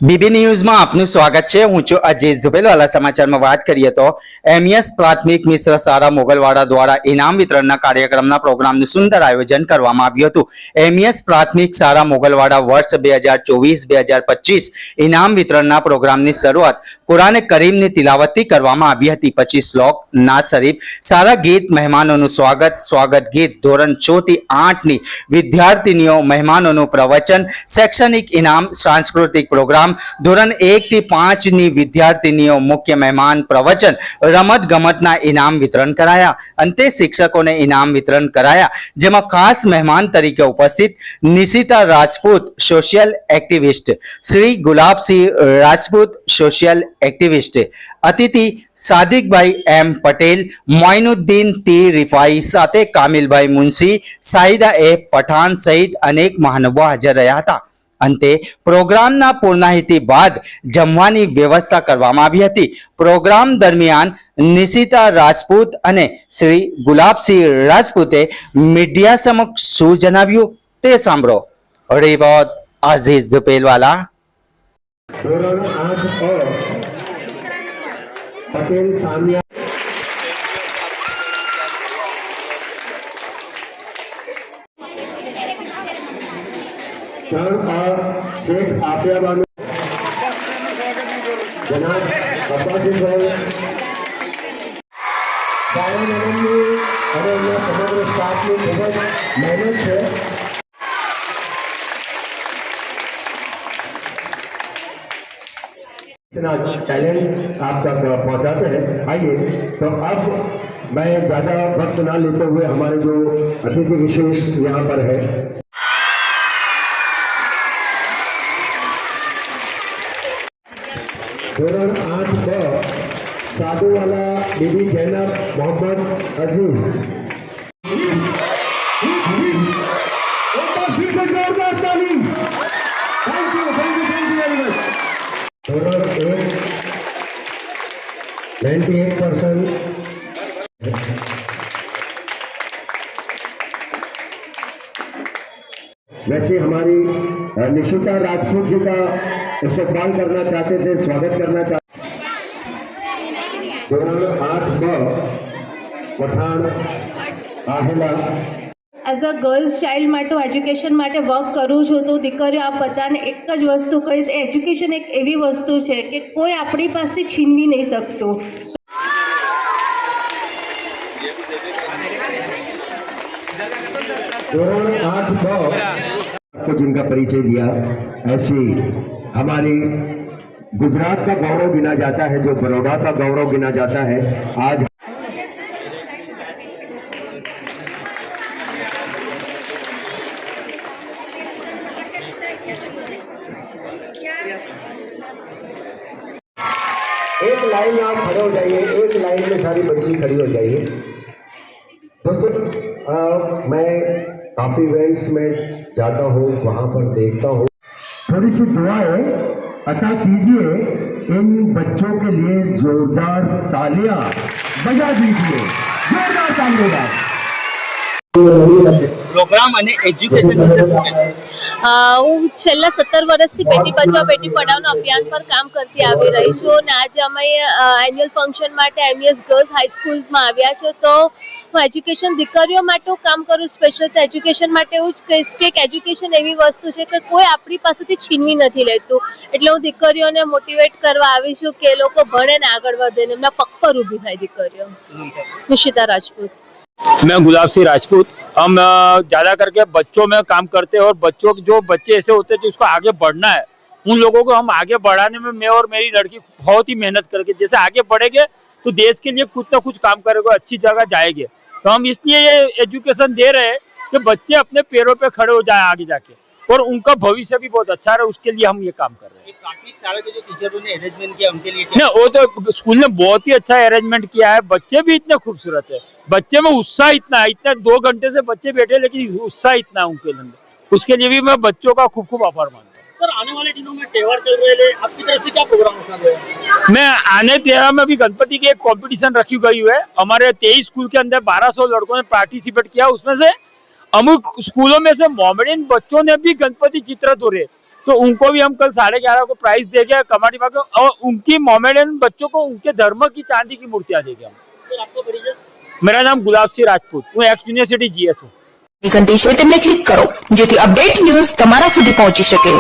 BB ન્યૂઝમાં આપનું સ્વાગત છે। હું છું અજીત ઝુબેલવાલા। સમાચારમાં વાત કરીએ તો એમઈએસ પ્રાથમિક મિશ્ર શાળા મોગલવાડા દ્વારા ઇનામ વિતરણના કાર્યક્રમના પ્રોગ્રામનું સુંદર આયોજન કરવામાં આવ્યું હતું। એમઈએસ પ્રાથમિક શાળા મોગલવાડા વર્ષ 2024-2025 ઇનામ વિતરણના પ્રોગ્રામની શરૂઆત કુરાને કરીમની તિલાવતથી કરવામાં આવી હતી। પછી શ્લોક, નાત શરીફ, સારા ગીત, મહેમાનોનું સ્વાગત ગીત, ધોરણ 6 થી 8 ની વિદ્યાર્થીનીઓ મહેમાનોનું પ્રવચન, શૈક્ષણિક ઇનામ, સાંસ્કૃતિક પ્રોગ્રામ, ધોરણ 1 થી 5 ની વિદ્યાર્થીનીઓ મુખ્ય મહેમાન પ્રવચન, રમત ગમતના ઇનામ વિતરણ કરાયા। અંતે શિક્ષકોને ઇનામ વિતરણ કરાયા, જેમાં ખાસ મહેમાન તરીકે ઉપસ્થિત Nishita Rajput social activist, Shri Gulabsinh Rajput social activist, અતિથિ સાદિકભાઈ એમ પટેલ, મોઇનુદ્દીન ટી રિફાઈ સાથે કામિલભાઈ મુનશી, સાહિદા એ પઠાણ સહિત અનેક મહાનુભાવો હાજર રહ્યા હતા। અંતે પ્રોગ્રામના પૂર્ણાહુતિ બાદ જમવાની વ્યવસ્થા કરવામાં આવી હતી। પ્રોગ્રામ દરમિયાન નિશિતા રાજપૂત અને શ્રી ગુલાબસિંહ રાજપૂતે મીડિયા સમક્ષ શું જણાવ્યું તે સાંભળો। રિપોર્ટ અઝીઝ ઝુબેલવાલા। ધોરણ 8 પટેલ સામિયા शेख आफिया बानो जनाब अब्बासी साहब सारा मैडमनी અને એમના સમગ્ર સ્ટાફની ખૂબ જ મહેનત છે। इतना टैलेंट आप तक पहुंचाते हैं। आइए तो अब मैं ज़्यादा वक्त ना लेते हुए हमारे जो अतिथि विशेष यहाँ पर है, धोरण 8 ब साधुवाला बीबी जैनब मोहम्मद अजीज। धोरण 1 98%। वैसे हमारी निशिता राजपूत जी का इस्तकबाल करना चाहते थे, स्वागत करना चाहते। धोरण 8 ब पठाण आहेला। એઝ અ ગર્લ્સ ચાઇલ્ડ માટે એજ્યુકેશન માટે વર્ક કરું છું, તો દીકરીઓ આ બધાને એક જ વસ્તુ કહીશ, એજ્યુકેશન એક એવી વસ્તુ છે કે કોઈ આપણી પાસેથી છીનવી નહીં શકતું। धोरण 8 ब को जिनका परिचय दिया, ऐसी हमारी गुजरात का गौरव गिना जाता है, जो बड़ौदा का गौरव गिना जाता है। आज एक लाइन में आप खड़े हो जाइए, एक लाइन में सारी बच्ची खड़ी हो जाइए। दोस्तों मैं काफ़ी इवेंट्स में जाता हूँ, वहाँ पर देखता हूँ, थोड़ी सी दुआएं अता कीजिए। इन बच्चों के लिए जोरदार तालियां बजा दीजिए, जोरदार तालियां। પ્રોગ્રામ અને એજ્યુકેશન વિશે શું કહેશો? હું છેલ્લા 17 વર્ષથી બેટી બચાવો બેટી પઢાઓના અભિયાન પર કામ કરતી આવી રહી છું, અને આજે અમે એન્યુઅલ ફંક્શન માટે એમઈએસ ગર્લ્સ હાઈસ્કૂલ્સમાં આવ્યા છે। તો હું એજ્યુકેશન દીકરીઓ માટે કામ કરું, સ્પેશિયલ તો એજ્યુકેશન માટે એવું જ કહીશ કે એજ્યુકેશન એવી વસ્તુ છે કે કોઈ આપણી પાસેથી છીનવી નથી લેતું। એટલે હું દીકરીઓને મોટિવેટ કરવા આવી છું કે એ લોકો ભણે ને આગળ વધે ને એમના પગ પર ઊભી થાય દીકરીઓ। નિશિતા રાજપૂત। मैं गुलाब सिंह राजपूत। हम ज़्यादा करके बच्चों में काम करते हैं, और बच्चों जो बच्चे ऐसे होते हैं जिसको आगे बढ़ना है, उन लोगों को हम आगे बढ़ाने में मैं और मेरी लड़की बहुत ही मेहनत करके, जैसे आगे बढ़ेंगे तो देश के लिए कुछ ना कुछ काम करेंगे, अच्छी जगह जाएंगे। तो हम इसलिए ये एजुकेशन दे रहे हैं कि बच्चे अपने पैरों पे खड़े हो जाए आगे जाके, और उनका भविष्य भी बहुत अच्छा रहे, उसके लिए हम ये काम कर रहे हैं। प्राथमिक शाला के जो टीचरों ने अरेंजमेंट किया उनके लिए नहीं, वो तो स्कूल ने बहुत ही अच्छा अरेंजमेंट किया है। बच्चे भी इतने खूबसूरत है, बच्चे में उत्साह इतना है, इतना 2 घंटे से बच्चे बैठे लेकिन उत्साह इतना है उनके अंदर, उसके लिए भी मैं बच्चों का खूब खूब आभार मानता हूँ। सर, आने वाले दिनों में त्योहार चल रहे हैं, आपकी तरफ से क्या प्रोग्राम रखा गया है? मैं आने त्योहार में अभी गणपति की एक कंपटीशन रखी गई है। हमारे 23 स्कूल के अंदर 1200 लड़कों ने पार्टिसिपेट किया, उसमें से अमुक स्कूलों में से मोमेडियन बच्चों ने भी गणपति चित्र तोड़े। तो उनको भी हम कल 11:30 को प्राइज देंगे कमाटी बाग को, और उनकी मोमेडियन बच्चों को उनके धर्म की चांदी की मूर्तियां देंगे हम। मेरा नाम गुलाब सिंह राजपूत, હું એક્સ યુનિવર્સિટી જીએસ છું। ઘંટી છે તેમને ક્લિક કરો જેથી અપડેટ ન્યૂઝ તમારા સુધી પહોંચી શકે।